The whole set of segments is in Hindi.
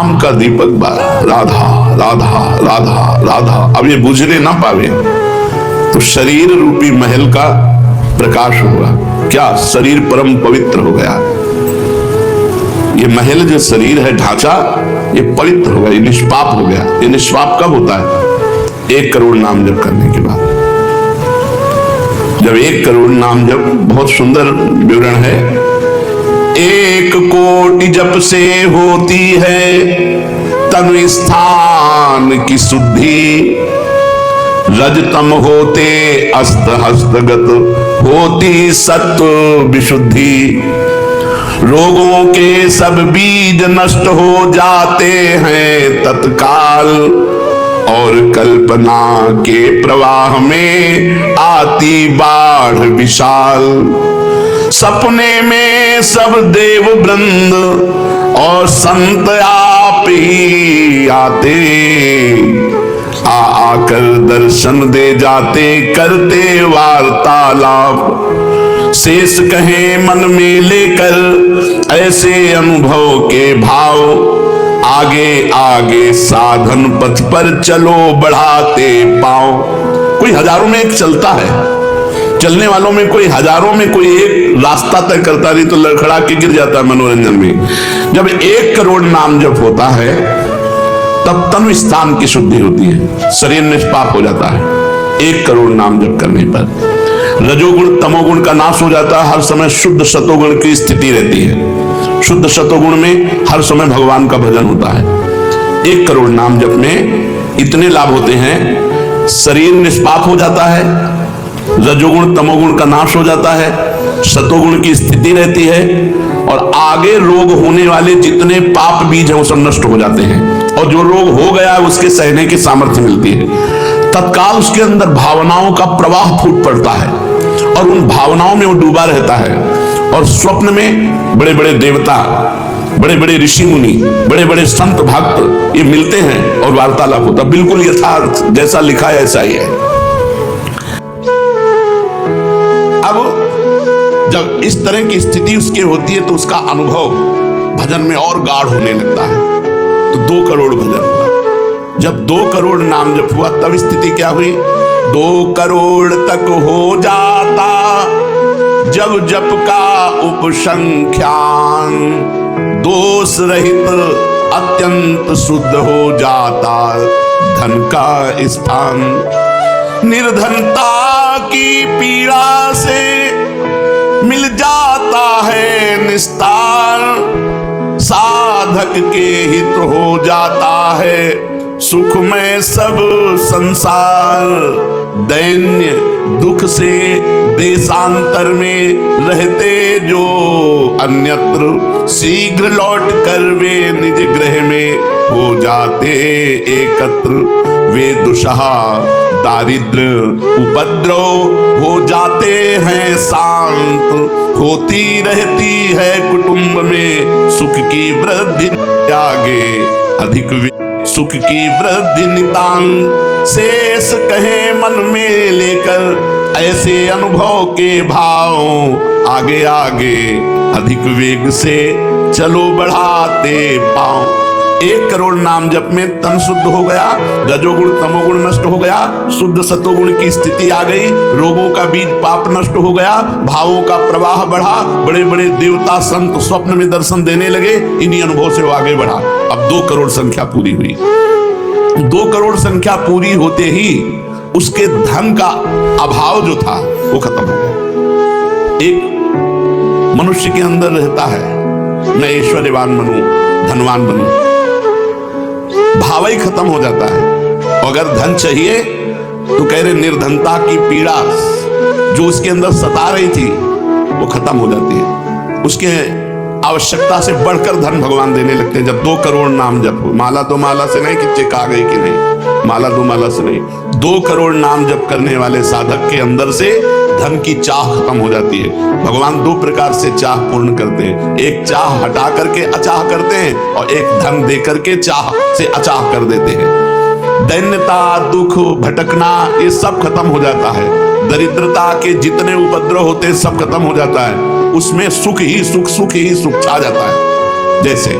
नाम का दीपक राधा राधा राधा राधा। अब ये बुझने ना पावे तो शरीर रूपी महल का प्रकाश होगा। क्या शरीर परम पवित्र हो गया। ये महल जो शरीर है, ढांचा, ये पवित्र हो गया, ये निष्पाप हो गया। ये निष्पाप कब होता है? 1 करोड़ नाम जप करने के बाद। जब 1 करोड़ नाम जप, बहुत सुंदर विवरण है, 1 कोटि जप से होती है तनु स्थान की शुद्धि। रजतम होते अस्त हस्तगत होती सत्व विशुद्धि। रोगों के सब बीज नष्ट हो जाते हैं तत्काल। और कल्पना के प्रवाह में आती बाढ़ विशाल। सपने में सब देव वृंद और संत आप ही आते। आकर दर्शन दे जाते, करते वार्तालाप। शेष कहें मन में लेकर ऐसे अनुभव के भाव। आगे आगे साधन पथ पर चलो बढ़ाते पाओ। कोई हजारों में एक चलता है, चलने वालों में कोई हजारों में कोई एक रास्ता तय करता, नहीं तो लड़खड़ा के गिर जाता है मनोरंजन में। जब 1 करोड़ नाम जप होता है तब तनु स्थान की शुद्धि होती है, शरीर निष्पाप हो जाता है। 1 करोड़ नाम जप करने पर रजोगुण तमोगुण का नाश हो जाता है। हर समय शुद्ध सतोगुण की स्थिति रहती है। शुद्ध सतोगुण में हर समय भगवान का भजन होता है। 1 करोड़ नाम जप में इतने लाभ होते हैं, शरीर निष्पाप हो जाता है, रजोगुण तमोगुण का नाश हो जाता है, सतोगुण की स्थिति रहती है, और आगे रोग होने वाले जितने पाप बीज हैं वो सब नष्ट हो जाते हैं। और जो रोग हो गया है उसके सहने की सामर्थ्य मिलती है। तत्काल उसके अंदर भावनाओं का प्रवाह फूट पड़ता है और उन भावनाओं में वो डूबा रहता है। और स्वप्न में बड़े बड़े देवता, बड़े बड़े ऋषि मुनि, बड़े बड़े संत भक्त ये मिलते हैं और वार्तालाप होता। बिल्कुल यथार्थ जैसा लिखा है ऐसा ही है। अब जब इस तरह की स्थिति उसकी होती है तो उसका अनुभव भजन में और गाढ़ होने लगता है। तो 2 करोड़ भजन हुआ। जब 2 करोड़ नाम जप हुआ तब स्थिति क्या हुई? 2 करोड़ तक हो जाता जब जप का उपसंख्यान। दोष रहित अत्यंत शुद्ध हो जाता धन का स्थान। निर्धनता की पीड़ा से मिल जाता है निस्तार। साधक के हित हो जाता है सुख में सब संसार। दैन्य दुख से देशांतर में रहते जो अन्यत्र, शीघ्र लौट कर वे निज गृह में हो जाते एकत्र। वे दुषहा दारिद्र उपद्रव हो जाते हैं शांत। होती रहती है कुटुंब में सुख की वृद्धि आगे अधिक, सुख की वृद्धि नितांत। शेष कहे मन में लेकर ऐसे अनुभव के भाव। आगे आगे अधिक वेग से चलो बढ़ाते पाओ। 1 करोड़ नाम जप में तन शुद्ध हो गया, रजोगुण तमोगुण नष्ट हो गया, शुद्ध सतोगुण की स्थिति आ गई, रोगों का बीज पाप नष्ट हो गया, भावों का प्रवाह बढ़ा, बड़े बड़े देवता संत स्वप्न में दर्शन देने लगे। इन्हीं अनुभव से वो आगे बढ़ा। अब 2 करोड़ संख्या पूरी हुई। 2 करोड़ संख्या पूरी होते ही उसके धन का अभाव जो था वो खत्म हो गया। एक मनुष्य के अंदर रहता है, मैं ऐश्वर्यवान बनूं, धनवान बनूं, भाव ही खत्म हो जाता है। अगर धन चाहिए तो कह रहे निर्धनता की पीड़ा जो उसके अंदर सता रही थी वो खत्म हो जाती है। उसके आवश्यकता से बढ़कर धन भगवान देने लगते हैं। जब 2 करोड़ नाम जप हो, माला तो माला से नहीं कि चेक आ गई कि नहीं, माला तो माला से नहीं, 2 करोड़ नाम जप करने वाले साधक के अंदर से धन की चाह खत्म हो जाती है। भगवान 2 प्रकार से चाह पूर्ण करते हैं। एक चाह हटा करके अचाह करते हैं और एक धन दे करके चाह से अचाह कर देते हैं। दैन्यता, दुख, भटकना ये सब खत्म हो जाता है। दरिद्रता के जितने उपद्रव होते हैं सब खत्म हो जाता है। उसमें सुख ही सुख, सुख ही सुख छा जाता है। जैसे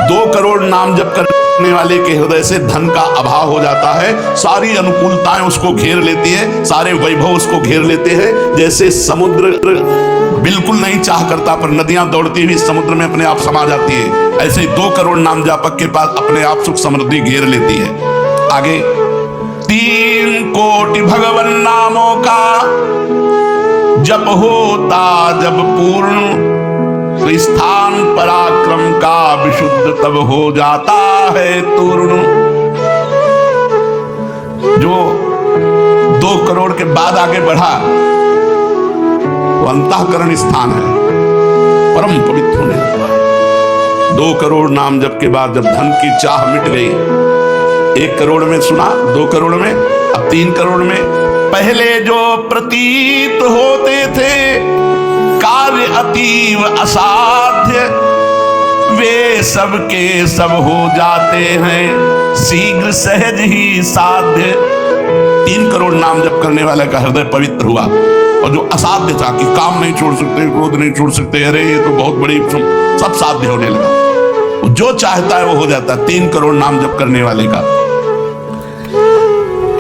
2 करोड़ नाम जप करने वाले के हृदय से धन का अभाव हो जाता है, सारी अनुकूलताएं उसको घेर लेती है, सारे वैभव उसको घेर लेते हैं। जैसे समुद्र बिल्कुल नहीं चाह करता पर नदियां दौड़ती हुई समुद्र में अपने आप समा जाती है, ऐसे ही 2 करोड़ नाम जापक के पास अपने आप सुख समृद्धि घेर लेती है। आगे 3 कोटि भगवन नामों का जप होता जब पूर्ण, तो स्थान पराक्रम का विशुद्ध तब हो जाता है तूर्ण। जो 2 करोड़ के बाद आगे बढ़ा वो अंतःकरण स्थान है, परम पवित्र होने लगा। 2 करोड़ नाम जप के बाद जब धन की चाह मिट गई, 1 करोड़ में सुना, 2 करोड़ में, अब 3 करोड़ में। पहले जो प्रतीत होते थे कार्य अतीव असाध्य, वे सब के सब हो जाते हैं शीघ्र सहज ही साध्य। 3 करोड़ नाम जप करने वाले का हृदय पवित्र हुआ, और जो असाध्य था कि काम नहीं छोड़ सकते, क्रोध नहीं छोड़ सकते, अरे ये तो बहुत बड़ी, सब साध्य होने लगा। जो चाहता है वो हो जाता है 3 करोड़ नाम जप करने वाले का।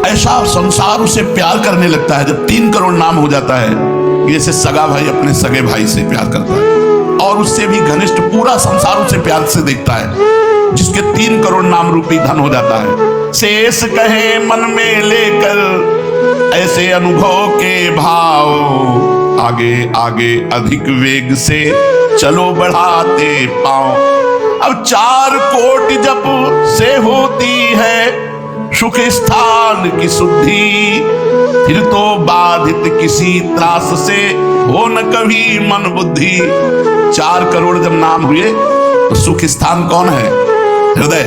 ऐसा संसार उसे प्यार करने लगता है जब 3 करोड़ नाम हो जाता है, जैसे सगा भाई अपने सगे भाई से प्यार करता है, और उससे भी घनिष्ठ पूरा संसार उसे प्यार से देखता है, जिसके 3 करोड़ नाम रूपी धन हो जाता है। शेष कहे मन में लेकर ऐसे अनुभव के भाव, आगे आगे अधिक वेग से चलो बढ़ाते पाओ। अब 4 कोटि जप से होती है सुख स्थान की शुद्धि, फिर तो बाधित किसी त्रास से हो न कभी मन बुद्धि। 4 करोड़ जब नाम हुए तो सुख स्थान कौन है? हृदय।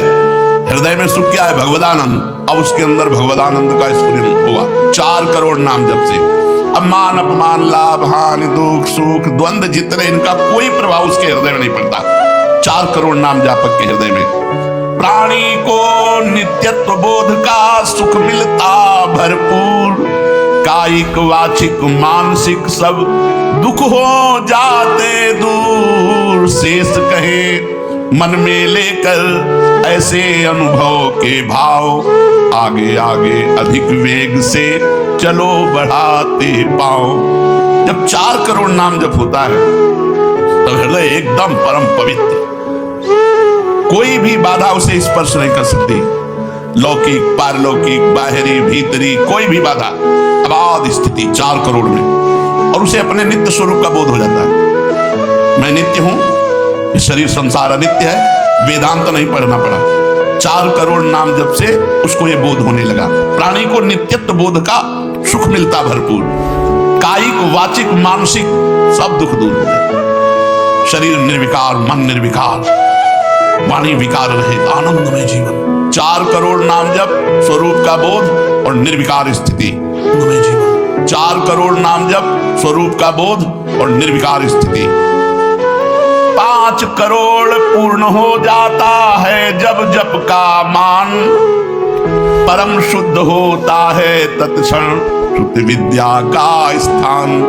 हृदय में सुख क्या है? भगवदानंद। अब उसके अंदर भगवदानंद का स्फुरण हुआ 4 करोड़ नाम जब से। अब मान अपमान लाभ हानि दुख सुख द्वंद्व जितने, इनका कोई प्रभाव उसके हृदय में नहीं पड़ता 4 करोड़ नाम जापक के हृदय में। प्राणी को नित्यत्व बोध का सुख मिलता भरपूर, कायिक वाचिक मानसिक सब दुख हो जाते दूर। शेष कहे मन में लेकर ऐसे अनुभव के भाव, आगे आगे अधिक वेग से चलो बढ़ाते पाओ। जब 4 करोड़ नाम जब होता है तब हृदय एकदम परम पवित्र, कोई भी बाधा उसे स्पर्श नहीं कर सकती। लौकिक पारलौकिक बाहरी भीतरी कोई भी बाधा, अबाध स्थिति 4 करोड़ में, और उसे अपने नित्य स्वरूप का बोध हो जाता है। मैं नित्य हूं, ये शरीर संसार अनित्य है, वेदांत नहीं पढ़ना पड़ा। 4 करोड़ नाम जब से उसको ये बोध होने लगा। प्राणी को नित्यत्व बोध का सुख मिलता भरपूर, कायिक वाचिक मानसिक सब दुख दूर हो जाए। शरीर निर्विकार, मन निर्विकार, वाणी विकार रहित आनंदमय जीवन। 4 करोड़ नाम जप, स्वरूप का बोध और निर्विकार स्थिति, आनंदमय जीवन। 4 करोड़ नाम जप, स्वरूप का बोध और निर्विकार स्थिति। 5 करोड़ पूर्ण हो जाता है जब जप का मान, परम शुद्ध होता है तत्क्षण शुद्ध विद्या का स्थान।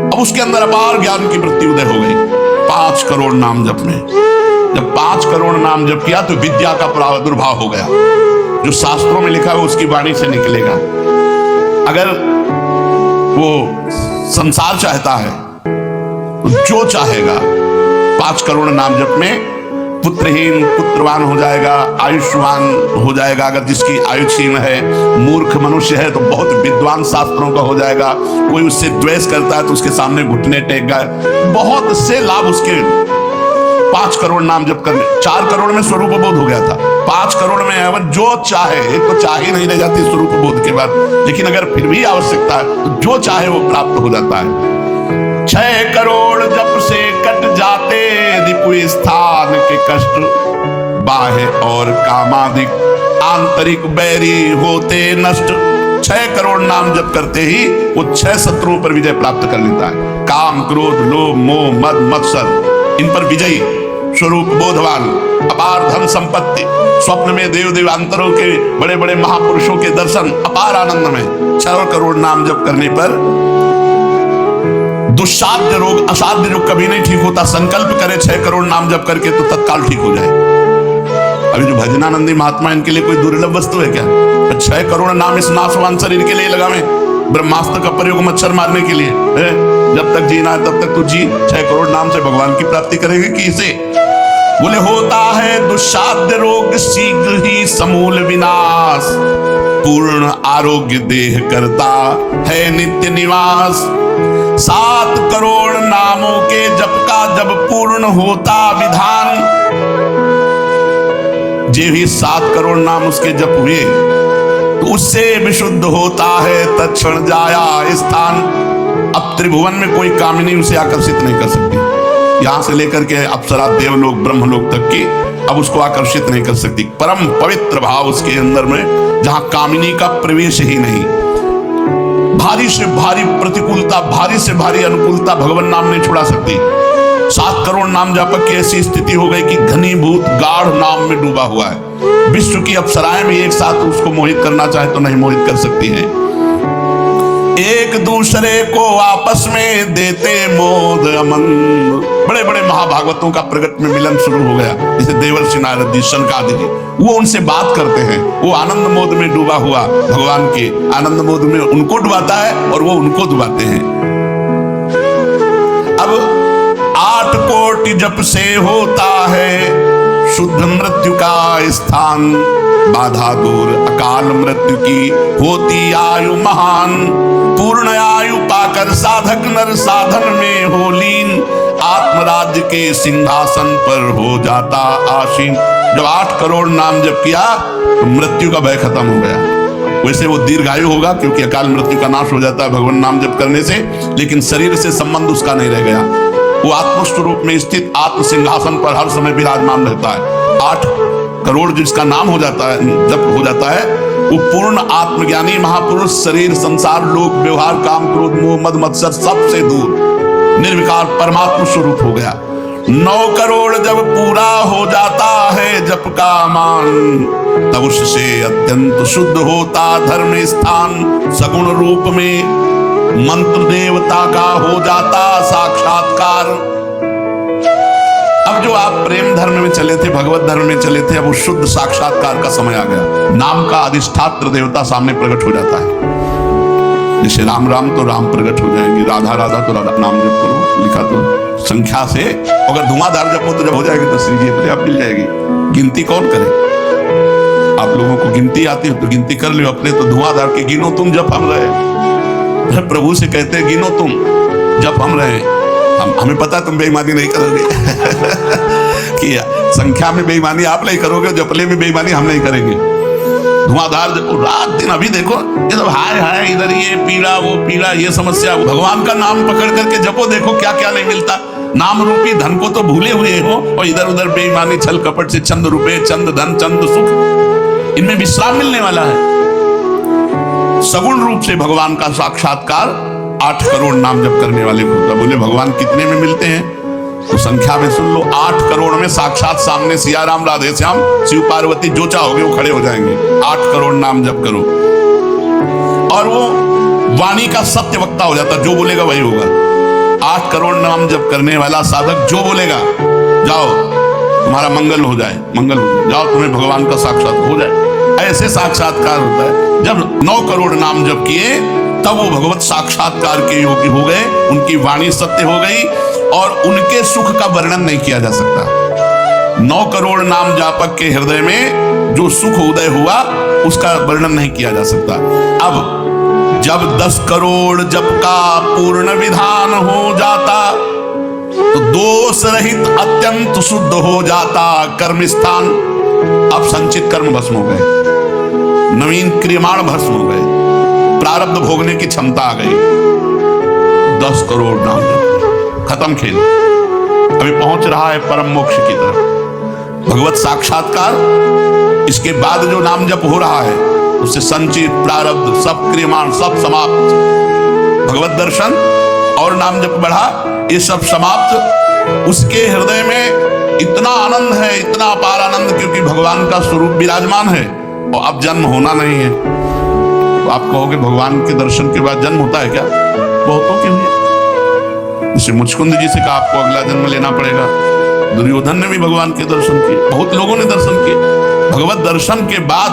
अब उसके अंदर अपार ज्ञान की वृत्ति उदय हो गई 5 करोड़ नाम जप में। जब 5 करोड़ नाम जप किया तो विद्या का प्रादुर्भाव हो गया। जो शास्त्रों में लिखा है उसकी वाणी से निकलेगा। अगर वो संसार चाहता है तो जो चाहेगा 5 करोड़ नाम जप में पुत्रहीन पुत्रवान हो जाएगा, आयुष्मान हो जाएगा। अगर जिसकी आयु छीन है, मूर्ख मनुष्य है तो बहुत विद्वान शास्त्रों का हो जाएगा। कोई उससे द्वेष करता है तो उसके सामने घुटने टेक गए। बहुत से लाभ उसके 5 करोड़ नाम जप करने। 4 करोड़ में स्वरूप बोध हो गया था, 5 करोड़ में अगर जो चाहे, एक तो चाह ही नहीं रह जाती स्वरूप बोध के बाद, लेकिन अगर फिर भी आवश्यकता है तो जो चाहे वो प्राप्त हो जाता है। 6 करोड़ जप से कट जाते रिपु स्थान के कष्ट, बाह्य और कामादिक आंतरिक बैरी होते नष्ट। 6 करोड़ नाम जप करते ही वो 6 शत्रुओं पर विजय प्राप्त कर लेता है। काम क्रोध लोभ मोह मद मत्सर, इन पर विजयी, स्वरूप बोधवान, अपार धन संपत्ति, स्वप्न में देव देवांतरों के बड़े बड़े महापुरुषों के दर्शन, अपार आनंद में। 6 करोड़ नाम जप करने पर दुस्साध्य रोग असाध्य रोग कभी नहीं ठीक होता। संकल्प करे 6 करोड़ नाम जप करके तो तत्काल ठीक हो जाए। अभी जो भजनानंदी महात्मा, इनके लिए कोई दुर्लभ वस्तु है क्या? 6 करोड़ नाम इस नाशवान शरीर के लिए लगावे, ब्रह्मास्त्र का प्रयोग मच्छर मारने के लिए है। जब तक जीना है तब तक तू जी, 6 करोड़ नाम से भगवान की प्राप्ति करेंगे कि इसे? बोले होता है दुस्साध्य रोग शीघ्र ही समूल विनाश, पूर्ण आरोग्य देह करता है नित्य निवास। 7 करोड़ नामों के जप का जब पूर्ण होता विधान, जे भी 7 करोड़ नाम उसके जप हुए तो उससे विशुद्ध होता है तत्क्षण जाया स्थान। अब त्रिभुवन में कोई कामिनी उसे आकर्षित नहीं कर सकती, यहां से लेकर के अप्सरा, देवलोक, ब्रह्मलोक तक की अब उसको आकर्षित नहीं कर सकती। परम पवित्र भाव उसके अंदर में, जहां कामिनी का प्रवेश ही नहीं। भारी से भारी प्रतिकूलता, भारी से भारी अनुकूलता भगवान नाम नहीं छुड़ा सकती। 7 करोड़ नाम जापक की ऐसी स्थिति हो गई कि घनीभूत गाढ़ नाम में डूबा हुआ है। विश्व की अप्सराएं भी एक साथ उसको मोहित करना चाहे तो नहीं मोहित कर सकती हैं। एक दूसरे को आपस में देते मोद अमन। बड़े बड़े महाभागवतों का प्रगट में मिलन शुरू हो गया, जैसे देवर्षि नारद जी, शनकादि जी, वो उनसे बात करते हैं। वो आनंद मोद में डूबा हुआ भगवान के आनंद मोद में उनको डुबाता है और वो उनको डुबाते हैं। अब 8 कोटि जप से होता है शुद्ध मृत्यु का स्थान, बाधा दूर अकाल मृत्यु की होती आयु महान। पूर्ण आयु पाकर साधक नर साधन में हो लीन, आत्मराज्य के सिंहासन पर हो जाता आसीन। जब 8 करोड़ नाम जप किया तो मृत्यु का भय खत्म हो गया। वैसे वो दीर्घायु होगा क्योंकि अकाल मृत्यु का नाश हो जाता है भगवान नाम जप करने से, लेकिन शरीर से संबंध उसका नहीं रह गया। वो आत्मस्वरूप में स्थित आत्म सिंहासन पर हर समय विराजमान रहता है। 8 करोड़ जिसका नाम हो जाता है, जप हो जाता है, वो पूर्ण आत्मज्ञानी महापुरुष, शरीर, संसार, लोक, व्यवहार, काम, क्रोध, मोह, मद, मत्सर सबसे दूर निर्विकार परमात्मा स्वरूप हो गया। 9 करोड़ जब पूरा हो जाता है जप का मान, तब उससे अत्यंत शुद्ध होता धर्म स्थान। सगुण रूप में मंत्र देवता का हो जाता साक्षात्कार। अब जो आप प्रेम धर्म में चले थे, भगवत धर्म में चले थे, अब वो शुद्ध साक्षात्कार का समय आ गया। नाम का अधिष्ठात्र देवता सामने प्रकट हो जाता है। जैसे राम राम तो राम प्रकट हो जाएंगे, राधा राधा तो राधा। नाम जप करो, लिखा तो संख्या से, अगर धुआंधार जपो तो जब हो जाएगी तो श्री जी अपने आप मिल जाएगी। गिनती कौन करे? आप लोगों को गिनती आती है तो गिनती कर लो अपने, तो धुआंधार के गिनो तुम जप हम रहे। प्रभु से कहते हैं गिनो तुम जब हम रहे। हमें पता तुम बेईमानी नहीं करोगे कि संख्या में बेईमानी आप नहीं करोगे, जपले में बेईमानी हम नहीं करेंगे। धुआंधार जपो रात दिन। अभी देखो ये सब हाय हाय, इधर ये पीड़ा वो पीड़ा, ये समस्या। भगवान का नाम पकड़ करके जपो, देखो क्या क्या नहीं मिलता। नाम रूपी धन को तो भूले हुए हो और इधर उधर बेईमानी छल कपट से चंद रुपए, चंद धन, चंद सुख, इनमें विश्राम मिलने वाला है। सगुण रूप से भगवान का साक्षात्कार 8 करोड़ नाम जप करने वाले को होता। बोले भगवान कितने में मिलते हैं? तो संख्या में सुन लो, 8 करोड़ में साक्षात सामने सिया राम, राधे श्याम, शिव पार्वती, जो चाहोगे वो खड़े हो जाएंगे। 8 करोड़ नाम जप करो और वो वाणी का सत्य वक्ता हो जाता, जो बोलेगा वही होगा। 8 करोड़ नाम जप करने वाला साधक जो बोलेगा, जाओ तुम्हारा मंगल हो जाए, मंगल हो जाए, जाओ तुम्हें भगवान का साक्षात हो जाए। ऐसे साक्षात्कार होता है। जब 9 करोड़ नाम जप किए तब वो भगवत साक्षात्कार के योग्य हो गए, उनकी वाणी सत्य हो गई और उनके सुख का वर्णन नहीं किया जा सकता। 9 करोड़ नाम जापक के हृदय में जो सुख उदय हुआ उसका वर्णन नहीं किया जा सकता। अब जब 10 करोड़ जप का पूर्ण विधान हो जाता तो दोष रहित अत्यंत शुद्ध हो जाता कर्म स्थान। अब संचित कर्म भस्म हो गए, नवीन क्रियमाण भस्म हो गए, प्रारब्ध भोगने की क्षमता आ गई। 10 करोड़ नाम जप, खत्म खेल। अभी पहुंच रहा है परम मोक्ष की तरफ, भगवत साक्षात्कार। इसके बाद जो नाम जप हो रहा है उससे संचित प्रारब्ध सब क्रियमाण सब समाप्त। भगवत दर्शन और नाम जप बढ़ा, ये सब समाप्त। उसके हृदय में इतना आनंद है, इतना अपार आनंद, क्योंकि भगवान का स्वरूप विराजमान है और अब जन्म होना नहीं है। तो आप कहोगे भगवान के दर्शन के बाद जन्म होता है क्या? बहुतों के लिए। जैसे मुचकुंद जी से कहा आपको अगला जन्म लेना पड़ेगा। दुर्योधन ने भी भगवान के दर्शन किए, बहुत लोगों ने दर्शन किए। भगवत दर्शन के बाद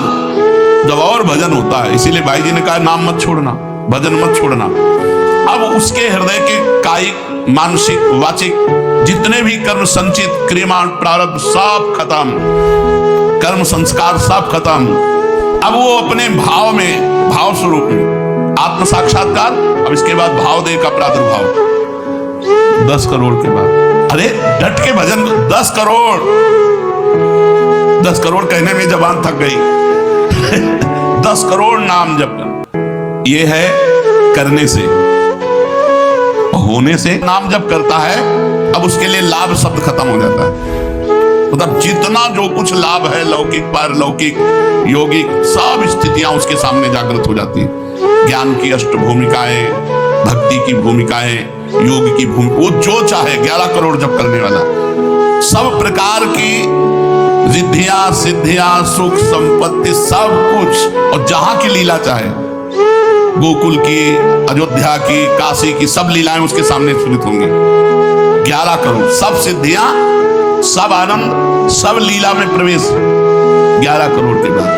जब और भजन होता है, इसीलिए भाई जी ने कहा नाम मत छोड़ना, भजन मत छोड़ना। अब उसके हृदय के कायिक, मानसिक, वाचिक जितने भी कर्म संचित, क्रिया, प्रारब्ध सब खत्म, कर्म संस्कार सब खत्म। अब वो अपने भाव में, भाव स्वरूप में आत्म साक्षात्कार। अब इसके बाद भाव देह का प्रादुर्भाव 10 करोड़ के बाद। अरे डट के भजन, 10 करोड़, 10 करोड़ कहने में जबान थक गई। 10 करोड़ नाम जप कर, ये है करने से, होने से। नाम जप करता है, अब उसके लिए लाभ शब्द खत्म हो जाता है। मतलब जितना जो कुछ लाभ है, लौकिक, पारलौकिक, यौगिक, सब स्थितियां उसके सामने जागृत हो जाती है। ज्ञान की अष्ट भूमिकाएं, भक्ति की भूमिकाएं, योग की भूमिका, वो जो चाहे 11 करोड़ जप करने वाला, सब प्रकार की रिद्धियां, सिद्धियां, सुख, संपत्ति, सब कुछ, और जहां की लीला चाहे, गोकुल की, अयोध्या की, काशी की, सब लीलाएं उसके सामने स्फुरित होंगी। 11 करोड़, सब सिद्धियां, सब आनंद, सब लीला में प्रवेश 11 करोड़ के बाद।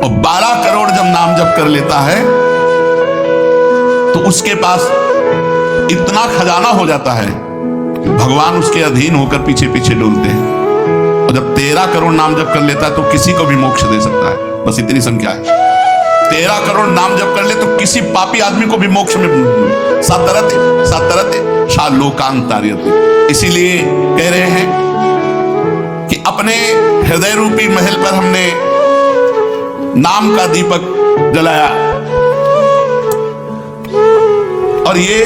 और 12 करोड़ जब नाम जप कर लेता है तो उसके पास इतना खजाना हो जाता है, भगवान उसके अधीन होकर पीछे पीछे डोलते हैं। और जब 13 करोड़ नाम जप कर लेता है तो किसी को भी मोक्ष दे सकता है, बस इतनी संख्या है। 13 करोड़ नाम जप कर ले तो किसी पापी आदमी को भी मोक्ष में सतरते सतरते शालोकांतार्यते। इसीलिए कह रहे हैं कि अपने हृदय रूपी महल पर हमने नाम का दीपक जलाया, और ये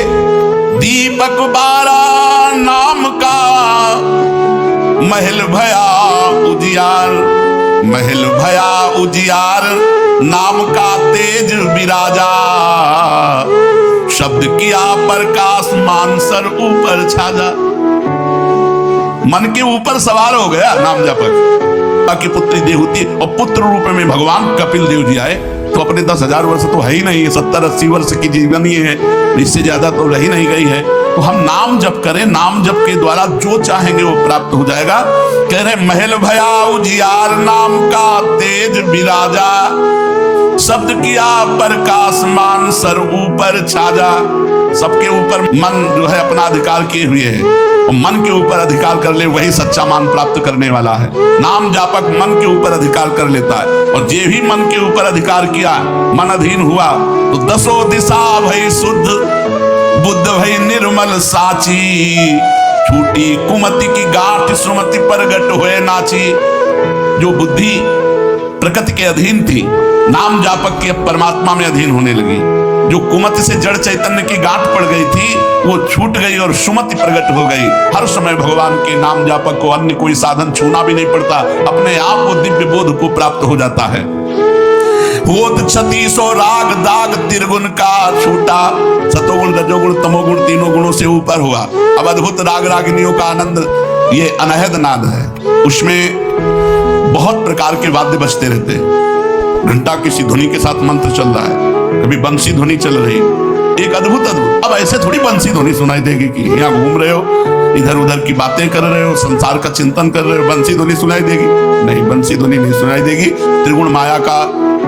दीपक बारा नाम का महल भया उजियार, महल भया उजियार, नाम का तेज विराजा, शब्द किया प्रकाश मानसर ऊपर छाजा। मन के ऊपर सवार हो गया नाम जपक। बाकी पुत्री देहूती, और पुत्र रूप में भगवान कपिल देव जी आए तो अपने 10,000 वर्ष तो है ही नहीं, 70-80 वर्ष की जीवन ही है, इससे ज्यादा तो रही नहीं गई है। तो हम नाम जप करें, नाम जप के द्वारा जो चाहेंगे वो प्राप्त हो जाएगा। कह रहे महल भया उजियार, नाम का तेज विराजा, शब्द किया प्रकाश मान सर ऊपर छाजा। सबके ऊपर मन जो है अपना अधिकार किए हुए है, और मन के ऊपर अधिकार कर ले वही सच्चा मान प्राप्त करने वाला है। नाम जापक मन के ऊपर अधिकार कर लेता है, और जे भी मन के ऊपर अधिकार किया, मन अधीन हुआ, तो 10 दिशा भई शुद्ध, बुद्ध भई निर्मल साची, छूटी कुमति की गांठ सुमति प्रगट हुए नाची। जो बुद्धि प्रकृति के अधीन थी, नाम जापक के परमात्मा में अधीन होने लगी। जो कुमति से जड़ चैतन्य की गांठ पड़ गई थी वो छूट गई और सुमति प्रकट हो गई। हर समय भगवान के नाम जापक को अन्य कोई साधन छूना भी नहीं पड़ता, अपने आप वो दिव्य बोध को प्राप्त हो जाता है। होत 36 राग दाग त्रिगुण का छूटा, सतोगुण रजोगुण तमोगुण तीनों गुणों से ऊपर हुआ। अब अद्भुत राग रागिनियों का आनंद, ये अनहद नाद है, उसमें बहुत प्रकार के वाद्य बजते रहते हैं। घंटा किसी ध्वनि के साथ मंत्र चल रहा है, कभी बंसी ध्वनि चल रही, एक अद्भुत अद्भुत। अब ऐसे थोड़ी बंसी ध्वनि सुनाई देगी कि यहाँ घूम रहे हो, इधर उधर की बातें कर रहे हो, संसार का चिंतन कर रहे हो, बंसी ध्वनि सुनाई देगी? नहीं, बंसी ध्वनि नहीं सुनाई देगी। त्रिगुण माया का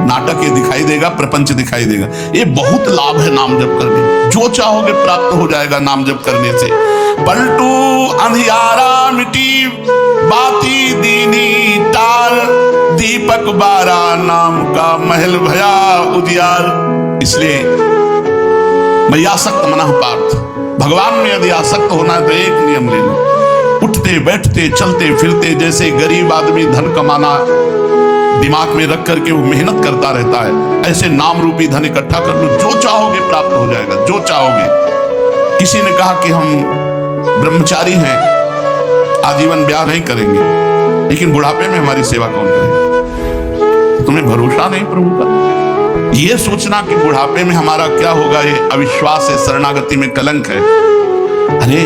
नाटक ये दिखाई देगा, प्रपंच दिखाई देगा। ये बहुत लाभ है नाम जप करने, जो चाहोगे प्राप्त हो जाएगा नाम जप करने से। पलटू अंधियारा मिटी बाती दीनी तार, दीपक बारा नाम का महल भया उजियार। इसलिए मैं आसक्त मना पार्थ, भगवान में यदि आसक्त होना है तो एक नियम ले लो, उठते बैठते चलते फिरते जैसे गरीब आदमी धन कमाना दिमाग में रख करके वो मेहनत करता रहता है, ऐसे नाम रूपी धन इकट्ठा कर लो, जो चाहोगे प्राप्त हो जाएगा, जो चाहोगे। किसी ने कहा कि हम ब्रह्मचारी हैं, आजीवन ब्याह नहीं करेंगे, लेकिन बुढ़ापे में हमारी सेवा कौन करेगा? तुम्हें भरोसा नहीं प्रभु का? ये सोचना कि बुढ़ापे में हमारा क्या होगा, ये अविश्वास है, शरणागति में कलंक है। अरे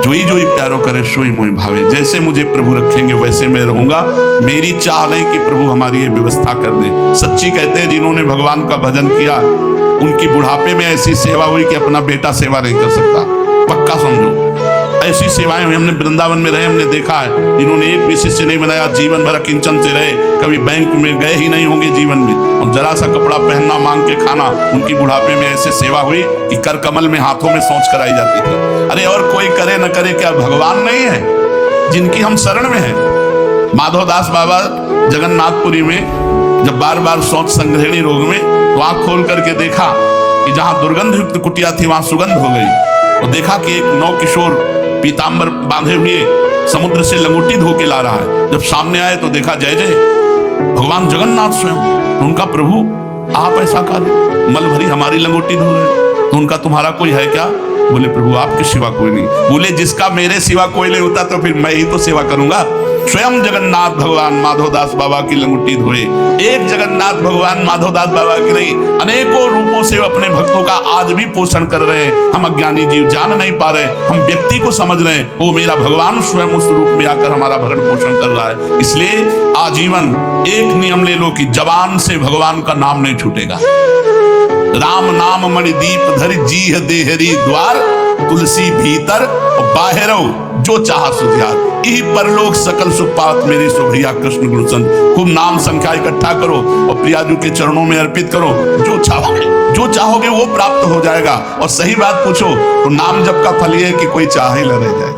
जोई जोई प्यारो करे सोई मोई भावे, जैसे मुझे प्रभु रखेंगे वैसे मैं रहूंगा। मेरी चाह नहीं कि प्रभु हमारी ये व्यवस्था कर दे। सच्ची कहते हैं जिन्होंने भगवान का भजन किया उनकी बुढ़ापे में ऐसी सेवा हुई कि अपना बेटा सेवा नहीं कर सकता। पक्का समझो, ऐसी सेवाएं हुई, हमने वृंदावन में रहे, हमने देखा है इन्होंने एक भी शिष्य नहीं बनाया, जीवन भर किंचन से रहे, कभी बैंक में गए ही नहीं होंगे जीवन में, और जरा सा कपड़ा पहनना, मांग के खाना। उनकी बुढ़ापे में ऐसे सेवा हुई कि कर कमल में हाथों में सोच कराई जाती थी। अरे और कोई करे न करे, क्या भगवान नहीं है जिनकी हम शरण में हैं? माधवदास बाबा जगन्नाथपुरी में जब बार बार सोच संग्रहणी रोग में, तो आंख खोल करके देखा कि जहां दुर्गंध युक्त कुटिया थी वहां सुगंध हो गई, और देखा कि एक नौ किशोर पीतांबर बांधे हुए समुद्र से लंगोटी धो के ला रहा है। जब सामने आए तो देखा जय जय भगवान जगन्नाथ स्वयं। तो उनका प्रभु आप ऐसा कार्य, मल भरी हमारी लंगोटी धो रहे, तो उनका तुम्हारा कोई है क्या? बोले प्रभु आपके सिवा कोई नहीं। बोले जिसका मेरे सिवा कोई नहीं होता तो फिर मैं ही तो सेवा करूंगा। स्वयं जगन्नाथ भगवान माधवदास बाबा की लंगोटी धोए। एक जगन्नाथ भगवान माधवदास बाबा की नहीं, अनेकों रूपों से अपने भक्तों का आज भी पोषण कर रहे हैं। हम अज्ञानी जीव जान नहीं पा रहे, हम व्यक्ति को समझ रहे हैं, वो मेरा भगवान स्वयं उस रूप में आकर हमारा भरण पोषण कर रहा है। इसलिए आजीवन एक नियम ले लो कि जबान से भगवान का नाम नहीं छूटेगा। राम नाम मणि दीप धरि जीह देहरी द्वार, तुलसी भीतर बाहरो जो चाह सुधियार। यही परलोक सकल सुख पात मेरी सुभैया कृष्ण गुरु संत। खूब नाम संख्या इकट्ठा करो और प्रियाजू के चरणों में अर्पित करो। जो चाहोगे वो प्राप्त हो जाएगा। और सही बात पूछो तो नाम जप का फल ये है कि कोई चाह ही न रह जाए।